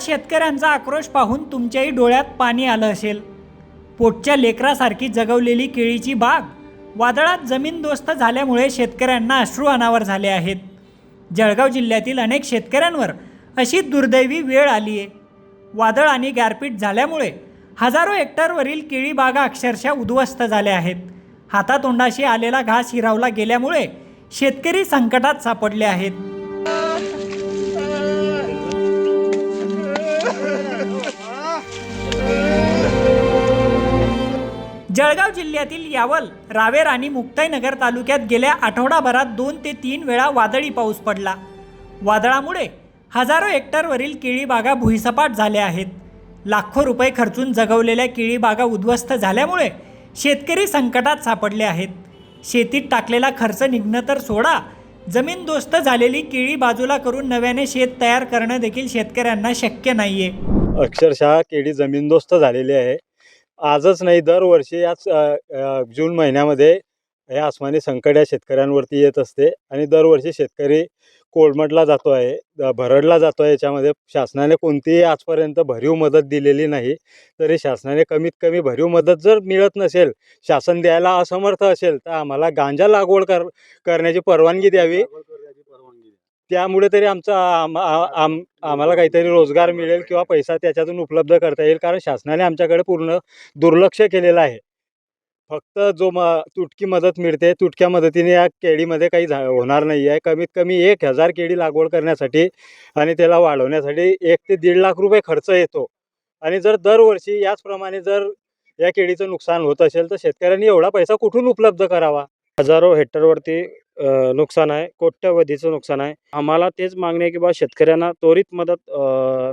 शेतकऱ्यांचा आक्रोश पाहून तुमच्याही डोळ्यात पाणी आलं असेल। पोटच्या लेकरासारखी जगवलेली केळीची बाग वादळात जमीनदोस्त झाल्यामुळे शेतकऱ्यांना अश्रू अनावर झाले आहेत। जळगाव जिल्ह्यातील अनेक शेतकऱ्यांवर अशी दुर्दैवी वेळ आली आहे। वादळ आणि गारपीट झाल्यामुळे हजारो हेक्टरवरील केळी बागा अक्षरशः उद्ध्वस्त झाल्या आहेत। हातातोंडाशी आलेला घास हिरावला गेल्यामुळे शेतकरी संकटात सापडले आहेत। जळगाव जिल्ह्यातील यावल, रावेर आणि मुक्ताईनगर तालुक्यात गेल्या आठवडाभरात 2 ते 3 वेळा वादळी पाऊस पडला। वादळामुळे हजारो हेक्टरवरील केळी बागा भुईसपाट झाल्या आहेत। लाखो रुपये खर्चून जगवलेल्या केळी बागा उद्ध्वस्त झाल्यामुळे शेतकरी संकटात सापडले आहेत। शेतीत टाकलेला खर्च निघणं तर सोडा, जमीनदोस्त झालेली केळी बाजूला करून नव्याने शेत तयार करणं देखील शेतकऱ्यांना शक्य नाहीये। अक्षरशः केळी जमीनदोस्त झालेली आहे। आजच नाही, दरवर्षी याच जून महिन्यामध्ये हे आसमानी संकट या शेतकऱ्यांवरती येत असते आणि दरवर्षी शेतकरी कोलमडला जातो आहे, भरडला जातो आहे। याच्यामध्ये शासनाने कोणतीही आजपर्यंत भरीव मदत दिलेली नाही। तरी शासनाने कमीत कमी भरीव मदत जर मिळत नसेल, शासन द्यायला असमर्थ असेल, तर आम्हाला गांजा लागवड करण्याची परवानगी द्यावी। त्यामुळे तरी आम्हाला काहीतरी रोजगार मिळेल किंवा पैसा त्याच्यातून उपलब्ध करता येईल। कारण शासनाने आमच्याकडे पूर्ण दुर्लक्ष केलेलं आहे। फक्त जो तुटकी मदत मिळते, तुटक्या मदतीने या केळीमध्ये काही होणार नाही आहे। कमीत कमी 1000 केळी लागवड करण्यासाठी आणि त्याला वाढवण्यासाठी 1 ते 1.5 लाख रुपये खर्च येतो। आणि जर दरवर्षी याचप्रमाणे जर या केळीचं नुकसान होत असेल, तर शेतकऱ्यांनी एवढा पैसा कुठून उपलब्ध करावा? हजारो हेक्टरवरती नुकसान आहे, कोट्यवधीचं नुकसान आहे। आम्हाला तेच मागणी आहे की बा शेतकऱ्यांना त्वरित मदत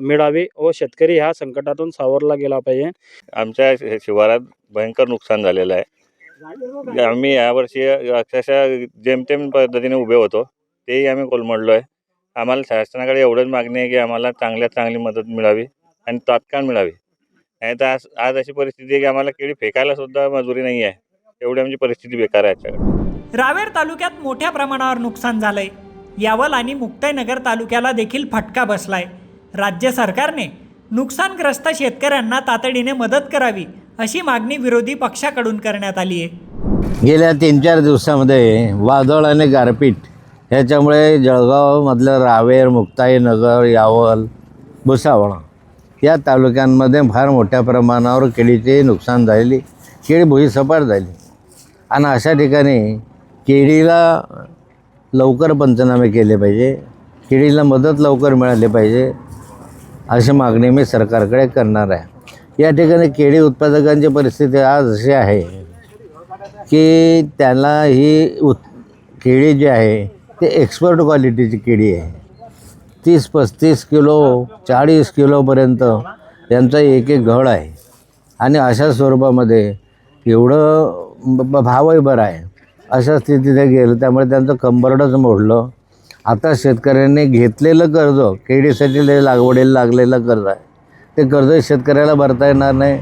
मिळावी व शेतकरी ह्या संकटातून सावरला गेला पाहिजे। आमच्या शिवारात भयंकर नुकसान झालेलं आहे। आम्ही यावर्षी अक्षरशः जेमतेम पद्धतीने उभे होतो, तेही आम्ही कोलमडलो आहे। आम्हाला शासनाकडे एवढंच मागणी आहे की आम्हाला चांगली मदत मिळावी आणि तात्काळ मिळावी। नाही तर आज अशी परिस्थिती आहे की आम्हाला केळी फेकायला सुद्धा मजुरी नाही आहे, एवढी आमची परिस्थिती बेकार आहे आजच्याकडे। रावेर तालुक्यात मोठ्या प्रमाणावर नुकसान झालंय। यावल आणि मुक्ताईनगर तालुक्याला देखील फटका बसलाय। राज्य सरकारने नुकसानग्रस्त शेतकऱ्यांना तातडीने मदत करावी अशी मागणी विरोधी पक्षाकडून करण्यात आली आहे। गेल्या 3-4 दिवसामध्ये वादळ आणि गारपीट ह्याच्यामुळे जळगावमधलं रावेर, मुक्ताईनगर, यावल, भुसावळ या तालुक्यांमध्ये फार मोठ्या प्रमाणावर केळीचे नुकसान झालेली, केळी भुईसपाट झाली आणि अशा ठिकाणी केळीला लवकर पंचनामे केले पाहिजे, केळीला मदत लवकर मिळाली पाहिजे अशी मागणी मी सरकारकडे करणार आहे। या ठिकाणी केळी उत्पादकांची परिस्थिती आज अशी आहे की त्यांना ही केळी जी आहे ते एक्सपर्ट क्वालिटीची केळी आहे। 30-35 किलो 40 किलोपर्यंत यांचा एक घड आहे आणि अशा स्वरूपामध्ये एवढं भावही बरं आहे। अशा स्थितीत गेलं, त्यामुळे त्यांचं कंबरडच मोडलं। आता शेतकऱ्यांनी घेतलेलं कर्ज, केळीसाठी लागवडीला लागलेलं कर्ज आहे, ते कर्ज शेतकऱ्याला भरता येणार नाही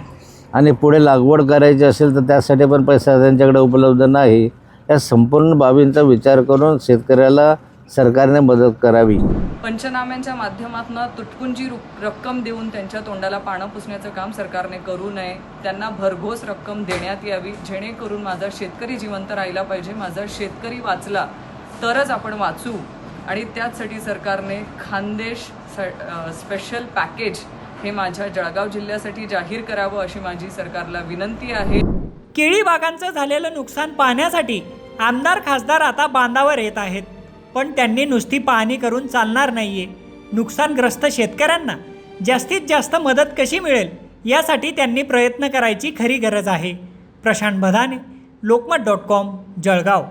आणि पुढे लागवड करायची असेल तर त्यासाठी पण पैसा त्यांच्याकडे उपलब्ध नाही। या संपूर्ण बाबींचा विचार करून शेतकऱ्याला सरकारने मदत करावी। पंचनाम्यांच्या माध्यमातून तुटपुंजी रक्कम देऊन त्यांच्या तोंडाला पानं पुसण्याचं काम सरकारने करू नये। त्यांना भरघोस रक्कम देण्यात यावी, जेणेकरून माझा शेतकरी जिवंत राहिला पाहिजे। माझा शेतकरी वाचला तरच आपण वाचू आणि त्याचसाठी सरकारने खानदेश स्पेशल पॅकेज हे माझ्या जळगाव जिल्ह्यासाठी जाहीर करावं अशी माझी सरकारला विनंती आहे। केळी बागांचं झालेलं नुकसान पाहण्यासाठी आमदार खासदार आता बांधावर येत आहेत, पण त्यांनी नुसती पाहणी करून चालणार नाहीये। नुकसानग्रस्त शेतकऱ्यांना जास्तीत जास्त मदत कशी मिळेल यासाठी त्यांनी प्रयत्न करायची खरी गरज आहे। प्रशांत बधाने, लोकमत.com, जळगाव।